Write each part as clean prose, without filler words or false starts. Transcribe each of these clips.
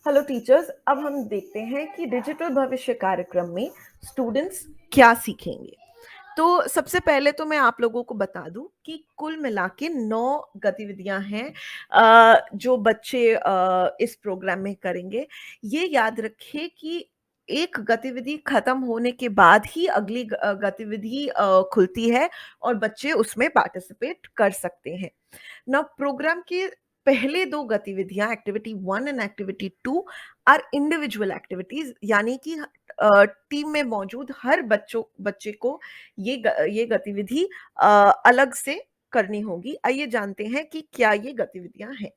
Hello teachers, अब हम देखते हैं कि डिजिटल भविष्य कार्यक्रम में स्टूडेंट्स क्या सीखेंगे। तो सबसे पहले तो मैं आप लोगों को बता दूं कि कुल मिला के 9 गतिविधियां हैं जो बच्चे इस प्रोग्राम में करेंगे। ये याद रखें कि एक गतिविधि खत्म होने के बाद ही अगली गतिविधि खुलती है और बच्चे उसमें पार्टिसिपेट कर सकते हैं। ना प्रोग्राम के पहले दो गतिविधियां activity 1 and activity 2 are individual activities, यानी कि टीम में मौजूद हर बच्चे को ये गतिविधि अलग से करनी होगी। आइए जानते हैं कि क्या ये गतिविधियां हैं।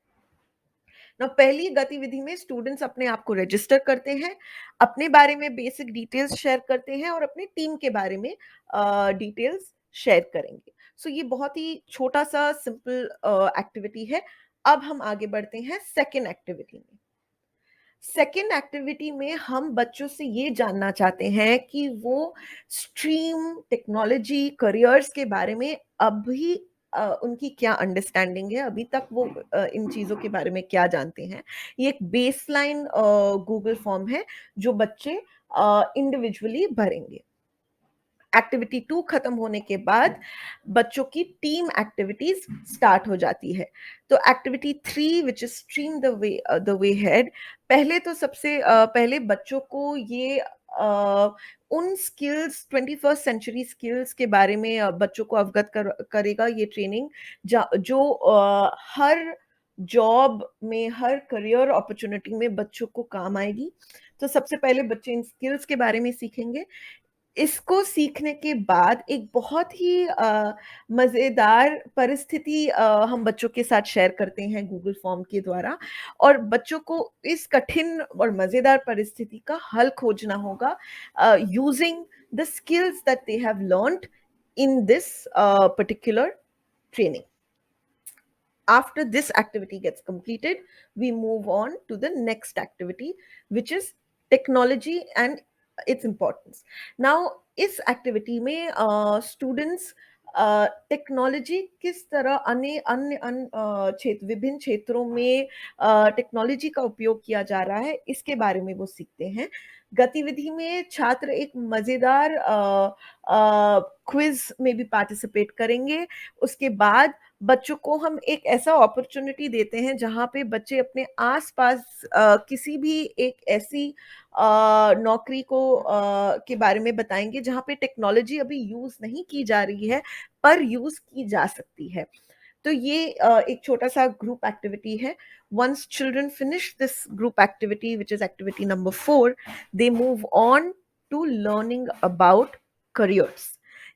ना पहली गतिविधि में स्टूडेंट्स अपने आप को रजिस्टर करते हैं, अपने बारे में बेसिक डिटेल्स शेयर करते हैं और अपनी टीम के बारे में डिटेल्स शेयर करेंगे। सो ये बहुत ही छोटा सा सिंपल एक्टिविटी है। अब हम आगे बढ़ते हैं सेकेंड एक्टिविटी में। सेकेंड एक्टिविटी में हम बच्चों से ये जानना चाहते हैं कि वो स्ट्रीम, टेक्नोलॉजी, करियर्स के बारे में अभी उनकी क्या अंडरस्टैंडिंग है, अभी तक वो इन चीज़ों के बारे में क्या जानते हैं। ये एक बेसलाइन गूगल फॉर्म है जो बच्चे इंडिविजुअली भरेंगे। एक्टिविटी 2 खत्म होने के बाद बच्चों की टीम एक्टिविटीज स्टार्ट हो जाती है। तो activity 3 which is stream the way head, पहले तो सबसे पहले बच्चों को ये उन स्किल्स, 21st सेंचुरी स्किल्स के बारे में बच्चों को अवगत करेगा ये ट्रेनिंग, जो हर जॉब में, हर करियर अपॉर्चुनिटी में बच्चों को काम आएगी। तो सबसे पहले बच्चे इन स्किल्स के बारे में सीखेंगे। इसको सीखने के बाद एक बहुत ही मज़ेदार परिस्थिति हम बच्चों के साथ शेयर करते हैं गूगल फॉर्म के द्वारा, और बच्चों को इस कठिन और मज़ेदार परिस्थिति का हल खोजना होगा using the skills that they have learned in this particular training. After this activity gets completed, we move on to the next activity, which is technology and its importance. Now, इस एक्टिविटी में students technology किस तरह अन्य अन्य अन्य क्षेत्र, विभिन्न क्षेत्रों में टेक्नोलॉजी का उपयोग किया जा रहा है, इसके बारे में वो सीखते हैं। गतिविधि में छात्र एक मज़ेदार क्विज में भी पार्टिसिपेट करेंगे। उसके बाद बच्चों को हम एक ऐसा अपॉर्चुनिटी देते हैं जहाँ पे बच्चे अपने आसपास किसी भी एक ऐसी नौकरी को के बारे में बताएंगे जहाँ पे टेक्नोलॉजी अभी यूज नहीं की जा रही है पर यूज की जा सकती है। तो ये एक छोटा सा ग्रुप एक्टिविटी है। Once children finish this group activity, which is activity number 4, they move on to learning about careers.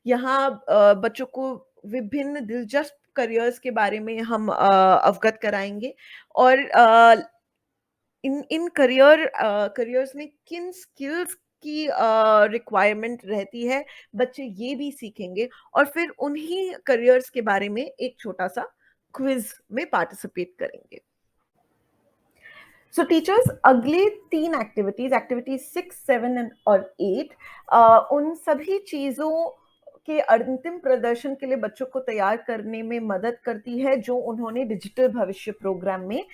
यहाँ बच्चों को विभिन्न दिलचस्प करियर्स के बारे में हम अवगत कराएंगे, और इन इन करियर्स में किन स्किल्स की रिक्वायरमेंट रहती है, बच्चे ये भी सीखेंगे और फिर उन्हीं करियर्स के बारे में एक छोटा सा क्विज में पार्टिसिपेट करेंगे। सो टीचर्स, अगले 3 एक्टिविटीज, एक्टिविटी 6, 7 और 8, उन सभी चीज़ों के अंतिम प्रदर्शन के लिए बच्चों को तैयार करने में मदद करती है जो उन्होंने डिजिटल भविष्य प्रोग्राम में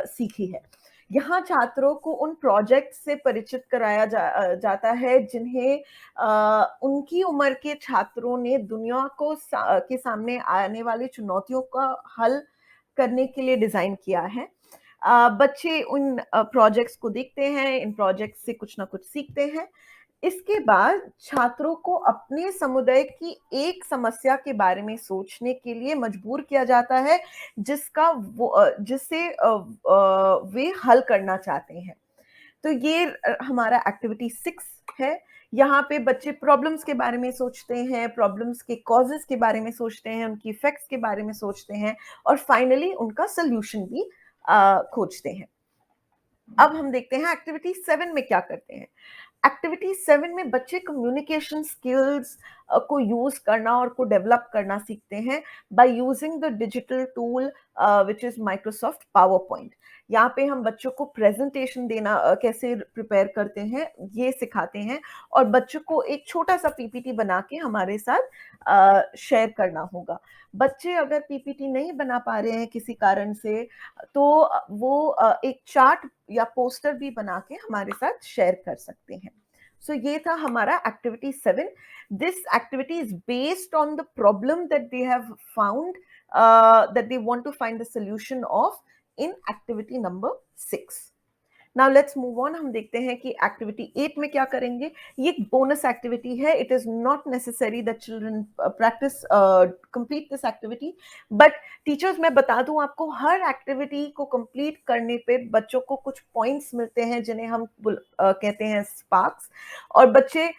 सीखी है। यहाँ छात्रों को उन प्रोजेक्ट से परिचित कराया जाता है जिन्हें उनकी उम्र के छात्रों ने दुनिया के सामने आने वाली चुनौतियों का हल करने के लिए डिजाइन किया है। बच्चे उन प्रोजेक्ट्स को देखते हैं, इन प्रोजेक्ट्स से कुछ ना कुछ सीखते हैं। इसके बाद छात्रों को अपने समुदाय की एक समस्या के बारे में सोचने के लिए मजबूर किया जाता है जिसे वे हल करना चाहते हैं। तो ये हमारा एक्टिविटी 6 है। यहाँ पे बच्चे प्रॉब्लम्स के बारे में सोचते हैं, प्रॉब्लम्स के कॉजेस के बारे में सोचते हैं, उनकी इफेक्ट्स के बारे में सोचते हैं और फाइनली उनका सोल्यूशन भी खोजते हैं। अब हम देखते हैं एक्टिविटी 7 में क्या करते हैं। एक्टिविटी 7 में बच्चे कम्युनिकेशन स्किल्स, को यूज करना और को डेवलप करना सीखते हैं by using the digital tool which is Microsoft power point. यहाँ पे हम बच्चों को प्रेजेंटेशन देना कैसे प्रिपेयर करते हैं ये सिखाते हैं, और बच्चों को एक छोटा सा पीपीटी बना के हमारे साथ शेयर करना होगा। बच्चे अगर पीपीटी नहीं बना पा रहे हैं किसी कारण से, तो वो एक चार्ट या पोस्टर भी बना के हमारे साथ शेयर कर सकते हैं। सो ये था हमारा activity 7। This activity is based on the problem that they have found, that they want to find the solution of in activity number 6. Now let's move on. हम देखते हैं कि एक्टिविटी 8 में क्या करेंगे। ये एक बोनस एक्टिविटी है। It is not necessary that children practice complete this activity, but teachers मैं बता दूं आपको, हर एक्टिविटी को कंप्लीट करने पे बच्चों को कुछ पॉइंट्स मिलते हैं जिन्हें हम कहते हैं स्पार्क्स, और बच्चे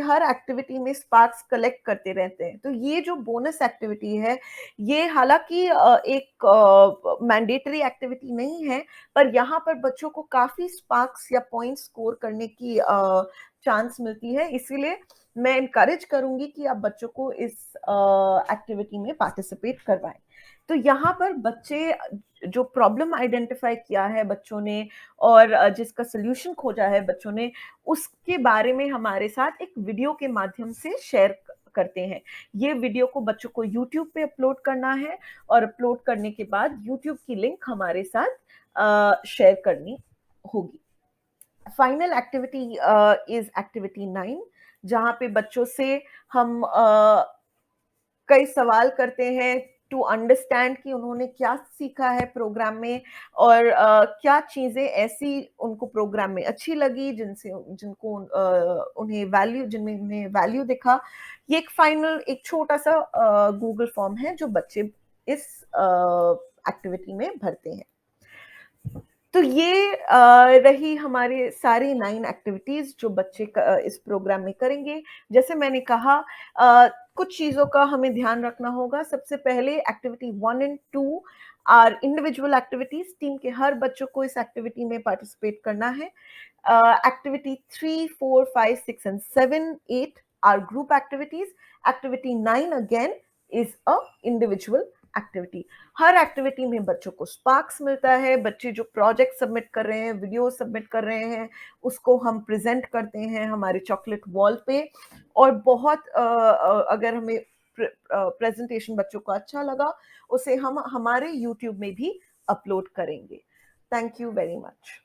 हर एक्टिविटी में स्पार्क्स कलेक्ट करते रहते हैं। तो ये जो बोनस एक्टिविटी है, ये हालांकि एक मैंडेटरी एक्टिविटी नहीं है, पर यहाँ पर बच्चों को काफी स्पार्क्स या पॉइंट स्कोर करने की चांस मिलती है। इसीलिए मैं इनकरेज करूंगी कि आप बच्चों को इस एक्टिविटी में पार्टिसिपेट करवाएं। तो यहाँ पर बच्चे जो प्रॉब्लम आइडेंटिफाई किया है बच्चों ने, और जिसका सोल्यूशन खोजा है बच्चों ने, उसके बारे में हमारे साथ एक वीडियो के माध्यम से शेयर करते हैं। ये वीडियो को बच्चों को YouTube पे अपलोड करना है, और अपलोड करने के बाद YouTube की लिंक हमारे साथ शेयर करनी होगी। फाइनल एक्टिविटी इज एक्टिविटी 9, जहां पे बच्चों से हम कई सवाल करते हैं टू अंडरस्टैंड कि उन्होंने क्या सीखा है प्रोग्राम में, और क्या चीजें ऐसी उनको प्रोग्राम में अच्छी लगी जिनको जिनमें उन्हें वैल्यू दिखा। ये एक फाइनल एक छोटा सा गूगल फॉर्म है जो बच्चे इस एक्टिविटी में भरते हैं। तो ये रही हमारे सारी 9 एक्टिविटीज जो बच्चे इस प्रोग्राम में करेंगे। जैसे मैंने कहा, कुछ चीजों का हमें ध्यान रखना होगा। सबसे पहले activity 1 and 2 are individual activities. Team के हर बच्चों को इस एक्टिविटी में पार्टिसिपेट करना है। Activity 3, 4, 5, 6 and 7, 8 are group activities. Activity 9 again is a individual activity. हर एक्टिविटी में बच्चों को स्पार्क्स मिलता है। बच्चे जो प्रोजेक्ट सबमिट कर रहे हैं, वीडियो सबमिट कर रहे हैं, उसको हम प्रेजेंट करते हैं हमारे चॉकलेट वॉल पे, और बहुत अगर हमें प्रेजेंटेशन बच्चों को अच्छा लगा, उसे हम हमारे YouTube में भी अपलोड करेंगे। Thank you very much.